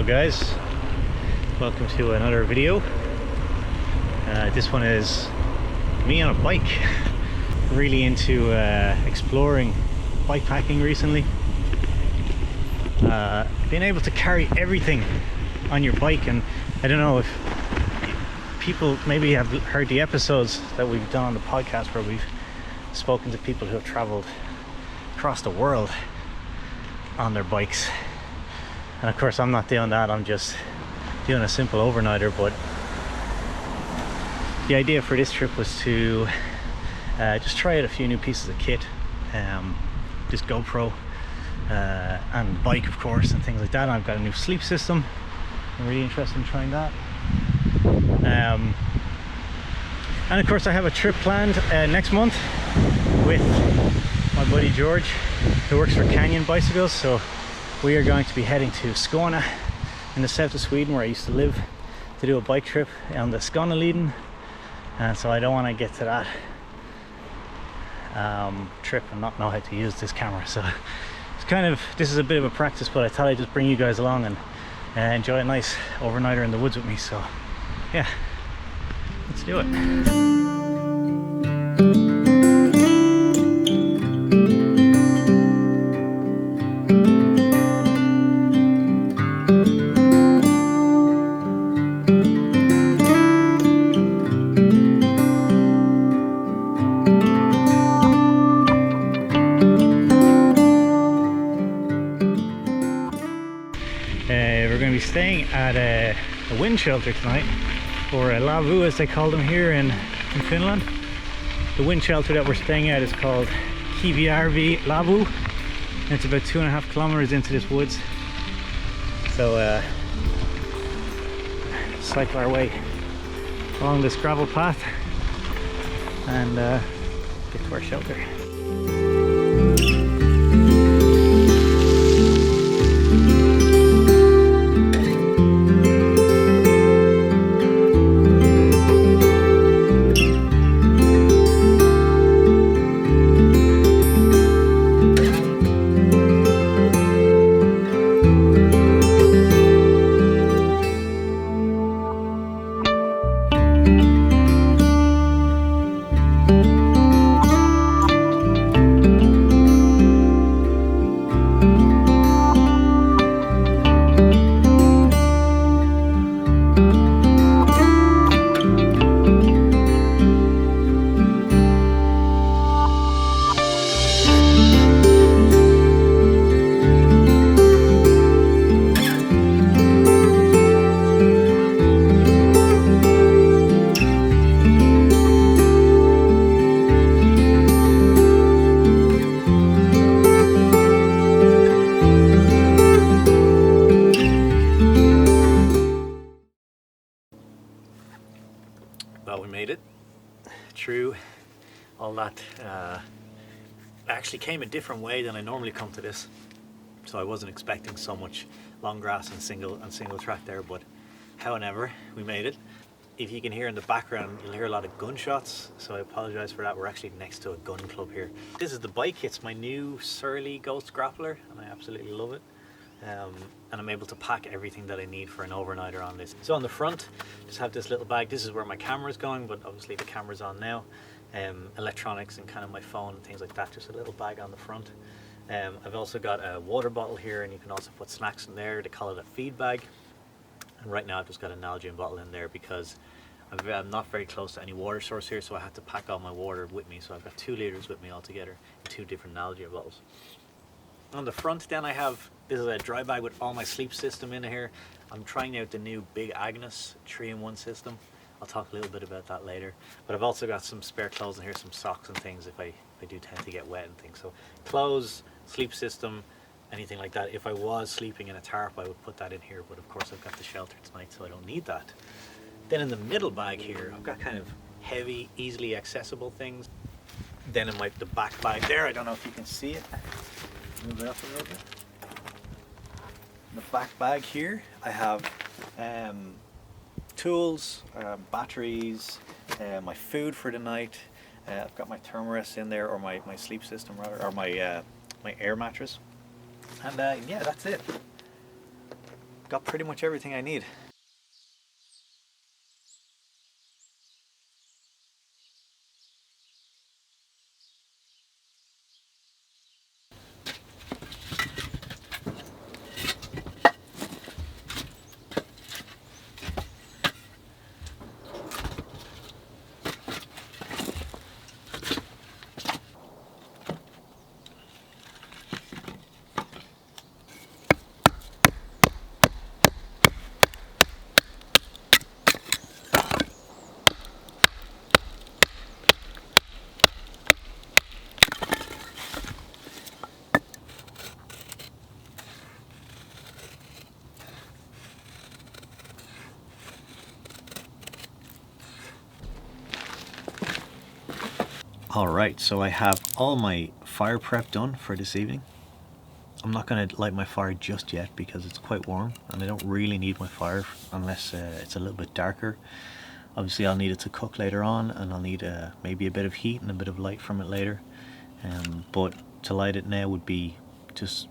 Hello guys, welcome to another video. This one is me on a bike. Really into exploring bikepacking recently. Being able to carry everything on your bike, and I don't know if people maybe have heard the episodes that we've done on the podcast where we've spoken to people who have traveled across the world on their bikes. And of course I'm not doing that, I'm just doing a simple overnighter. But the idea for this trip was to just try out a few new pieces of kit, this GoPro and bike of course, and things like that. I've got a new sleep system, I'm really interested in trying that. And of course I have a trip planned next month with my buddy George, who works for Canyon Bicycles. So we are going to be heading to Skåne in the south of Sweden, where I used to live, to do a bike trip on the Skåneleden. And so I don't want to get to that trip and not know how to use this camera. So it's kind of, this is a bit of a practice, but I thought I'd just bring you guys along and enjoy a nice overnighter in the woods with me. So yeah, let's do it. We're going to be staying at a wind shelter tonight, or a lavu as they call them here in Finland. The wind shelter that we're staying at is called Kivijärvi Lavu, and it's about 2.5 kilometers into this woods. So cycle our way along this gravel path and get to our shelter. Well, we made it through all that. I actually came a different way than I normally come to this, so I wasn't expecting so much long grass and single track there, but however, we made it. If you can hear in the background, you'll hear a lot of gunshots, so I apologize for that. We're actually next to a gun club here. This is the bike. It's my new Surly Ghost Grappler, and I absolutely love it. And I'm able to pack everything that I need for an overnighter on this. So on the front, just have this little bag. This is where my camera is going, but obviously the camera's on now. Electronics and kind of my phone and things like that. Just a little bag on the front. I've also got a water bottle here, and you can also put snacks in there. They call it a feed bag. And right now I've just got an Nalgene bottle in there because I'm not very close to any water source here, so I had to pack all my water with me. So I've got 2 liters with me altogether, 2 different Nalgene bottles. On the front then I have, this is a dry bag with all my sleep system in here. I'm trying out the new Big Agnes 3-in-1 system. I'll talk a little bit about that later. But I've also got some spare clothes in here, some socks and things if I do tend to get wet and things. So clothes, sleep system, anything like that. If I was sleeping in a tarp, I would put that in here, but of course I've got the shelter tonight, so I don't need that. Then in the middle bag here, I've got kind of heavy, easily accessible things. Then in the back bag there, I don't know if you can see it. Move it up a little bit. In the back bag here, I have tools, batteries, my food for the night. I've got my thermorest in there, or my sleep system rather, or my air mattress. And yeah, that's it. got pretty much everything I need. Alright, so I have all my fire prep done for this evening. I'm not going to light my fire just yet because it's quite warm and I don't really need my fire unless it's a little bit darker. Obviously I'll need it to cook later on, and I'll need maybe a bit of heat and a bit of light from it later. But to light it now would be just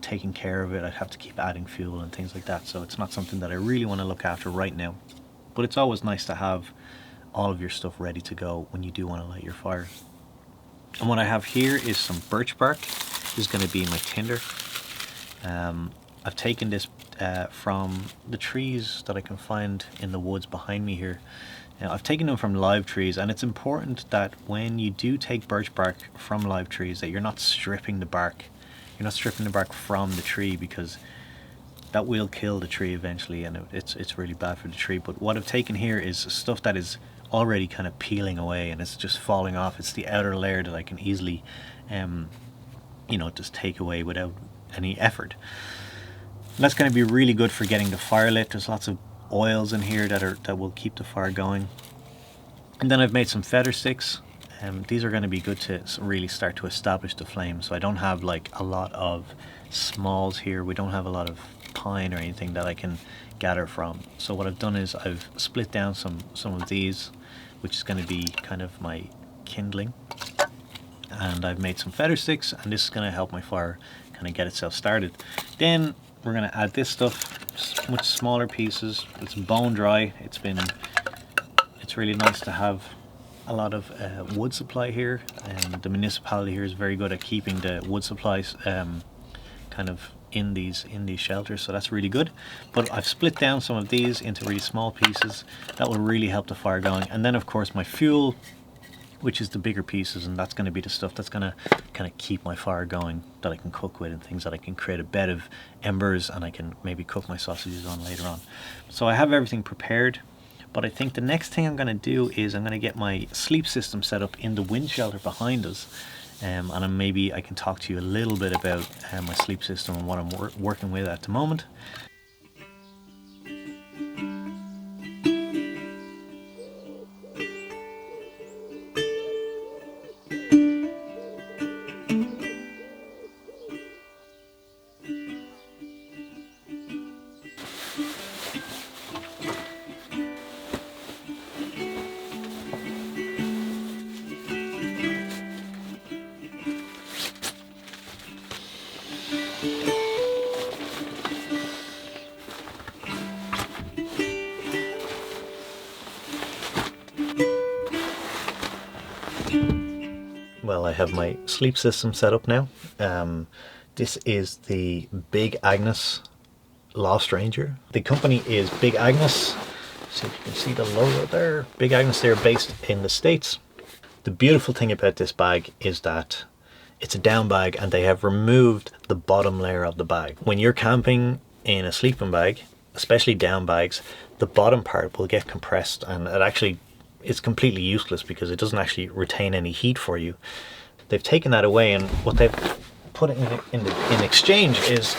taking care of it. I'd have to keep adding fuel and things like that, so it's not something that I really want to look after right now. But it's always nice to have all of your stuff ready to go when you do want to light your fire. And what I have here is some birch bark. This is going to be my tinder. I've taken this from the trees that I can find in the woods behind me here. Now, I've taken them from live trees, and it's important that when you do take birch bark from live trees that you're not stripping the bark. You're not stripping the bark from the tree, because that will kill the tree eventually, and it's really bad for the tree. But what I've taken here is stuff that is already kind of peeling away and it's just falling off. It's the outer layer that I can easily you know, just take away without any effort. And that's going to be really good for getting the fire lit. There's lots of oils in here that will keep the fire going. And then I've made some feather sticks. These are going to be good to really start to establish the flame. So I don't have like a lot of smalls here. We don't have a lot of pine or anything that I can gather from. So what I've done is I've split down some of these, which is going to be kind of my kindling. And I've made some feather sticks, and this is going to help my fire kind of get itself started. Then we're going to add this stuff, much smaller pieces. It's bone dry. It's really nice to have a lot of wood supply here, and the municipality here is very good at keeping the wood supplies kind of in these shelters, so that's really good. But I've split down some of these into really small pieces. That will really help the fire going. And then of course my fuel, which is the bigger pieces, and that's going to be the stuff that's going to kind of keep my fire going, that I can cook with, and things that I can create a bed of embers and I can maybe cook my sausages on later on. So I have everything prepared, but I think the next thing I'm going to do is I'm going to get my sleep system set up in the wind shelter behind us. And maybe I can talk to you a little bit about my sleep system and what I'm working with at the moment. Well, I have my sleep system set up now. This is the Big Agnes Lost Ranger. The company is Big Agnes. See if you can see the logo there. Big Agnes, they're based in the States. The beautiful thing about this bag is that it's a down bag, and they have removed the bottom layer of the bag. When you're camping in a sleeping bag, especially down bags, the bottom part will get compressed, and it actually is completely useless because it doesn't actually retain any heat for you. They've taken that away, and what they've put in exchange is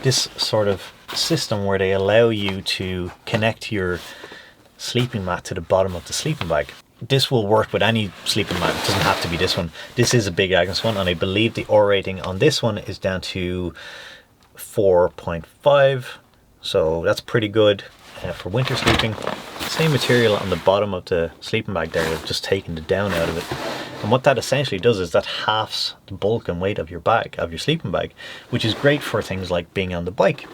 this sort of system where they allow you to connect your sleeping mat to the bottom of the sleeping bag. This will work with any sleeping mat. It doesn't have to be this one. This is a Big Agnes one, and I believe the R rating on this one is down to 4.5, so that's pretty good for winter sleeping. Same material on the bottom of the sleeping bag there. They've just taken the down out of it, and what that essentially does is that halves the bulk and weight of your bag, of your sleeping bag, which is great for things like being on the bike.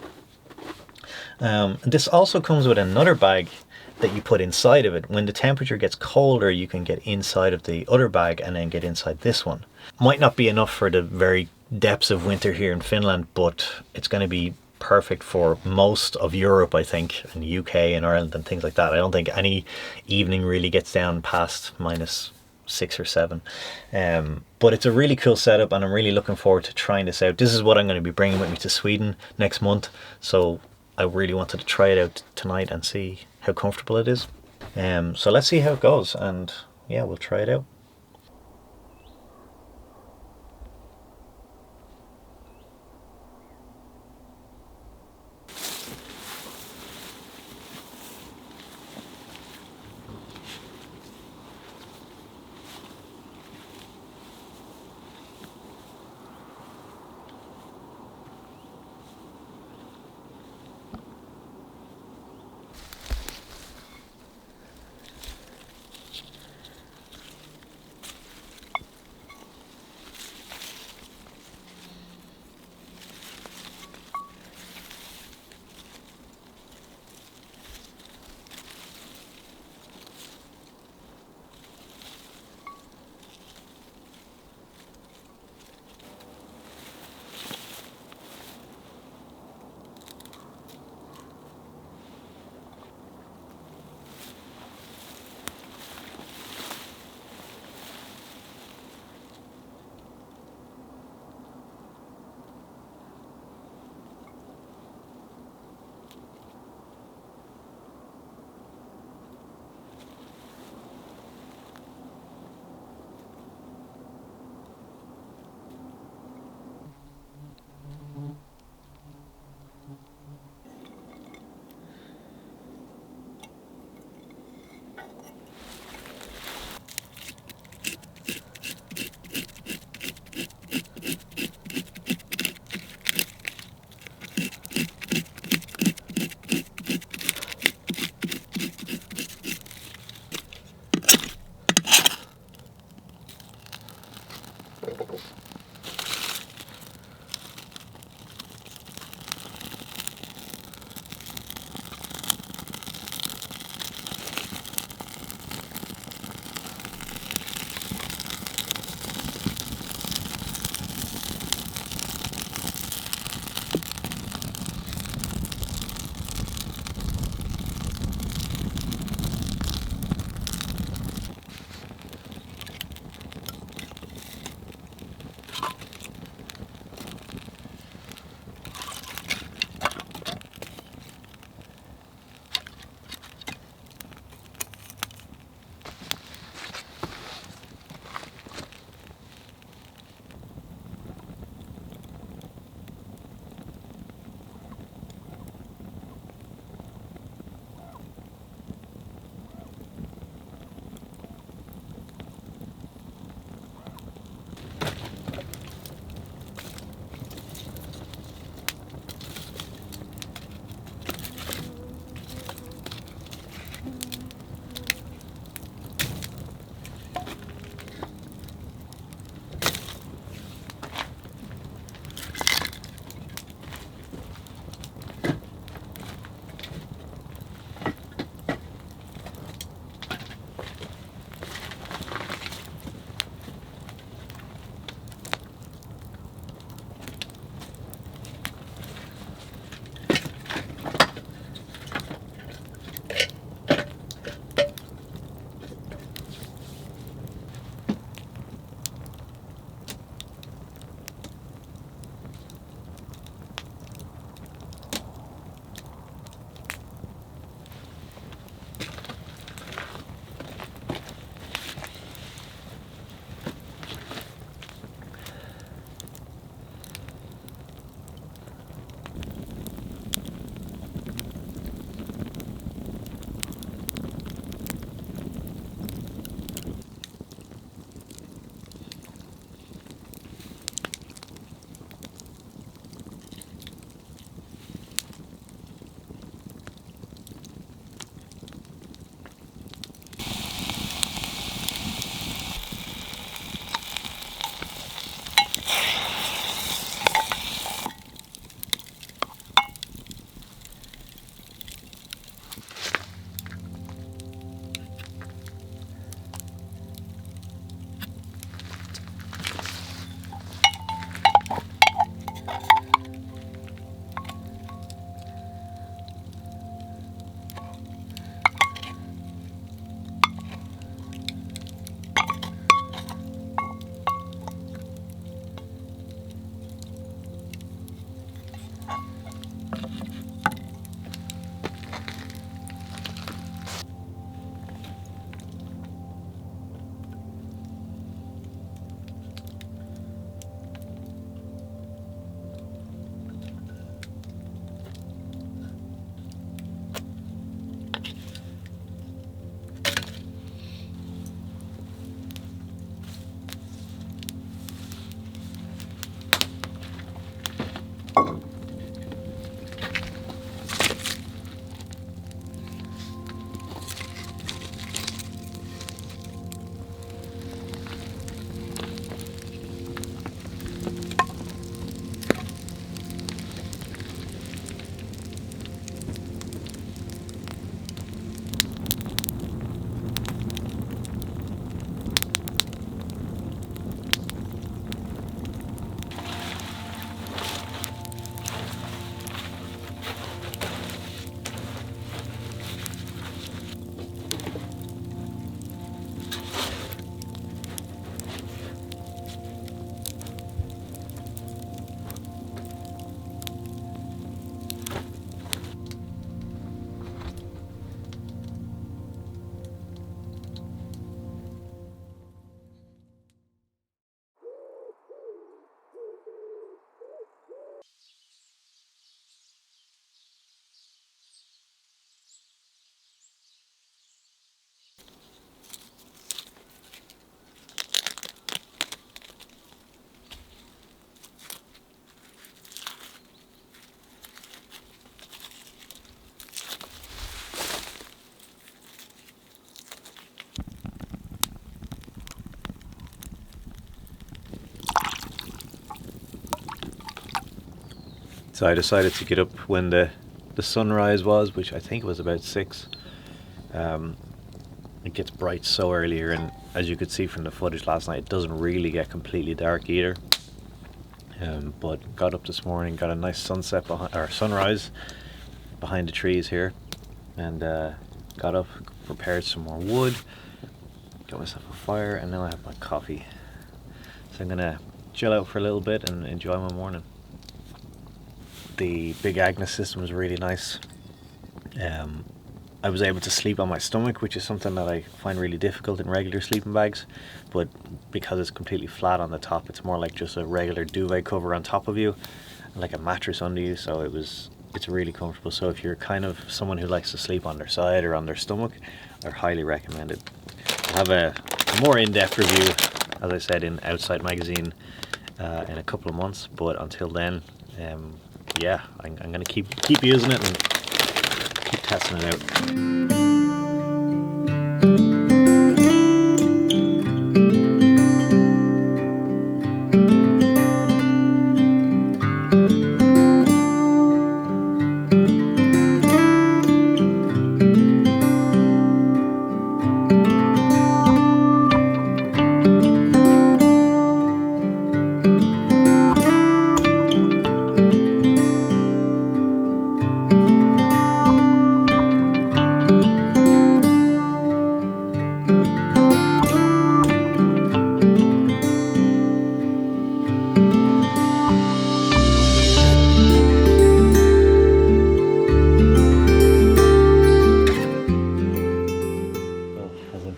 This also comes with another bag that you put inside of it. When the temperature gets colder, you can get inside of the other bag and then get inside this one. Might not be enough for the very depths of winter here in Finland, but it's going to be perfect for most of Europe, I think, and the UK and Ireland and things like that. I don't think any evening really gets down past -6 or 7. But it's a really cool setup, and I'm really looking forward to trying this out. This is what I'm going to be bringing with me to Sweden next month, so I really wanted to try it out tonight and see how comfortable it is. So let's see how it goes, and yeah, we'll try it out. So I decided to get up when the sunrise was, which I think was about 6. It gets bright so early here, and as you could see from the footage last night, it doesn't really get completely dark either. But got up this morning, got a nice sunset or sunrise behind the trees here, and got up, prepared some more wood, got myself a fire, and now I have my coffee. So I'm gonna chill out for a little bit and enjoy my morning. The Big Agnes system was really nice. I was able to sleep on my stomach, which is something that I find really difficult in regular sleeping bags, but because it's completely flat on the top, it's more like just a regular duvet cover on top of you, like a mattress under you, so it's really comfortable. So if you're kind of someone who likes to sleep on their side or on their stomach, I highly recommend it. I'll have a more in-depth review, as I said, in Outside Magazine in a couple of months, but until then, yeah, I'm going to keep using it and keep testing it out.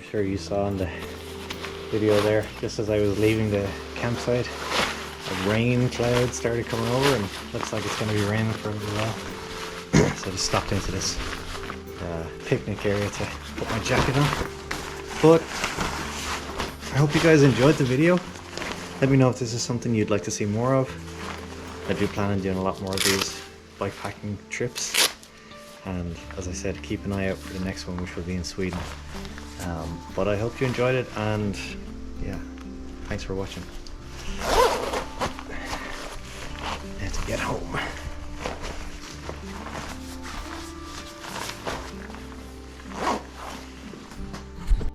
Sure you saw in the video there, just as I was leaving the campsite, a rain cloud started coming over, and looks like it's going to be raining for a little while. So I just stopped into this picnic area to put my jacket on. But I hope you guys enjoyed the video. Let me know if this is something you'd like to see more of. I do plan on doing a lot more of these bikepacking trips, and as I said, keep an eye out for the next one, which will be in Sweden. But I hope you enjoyed it, and yeah, thanks for watching. Let's get home.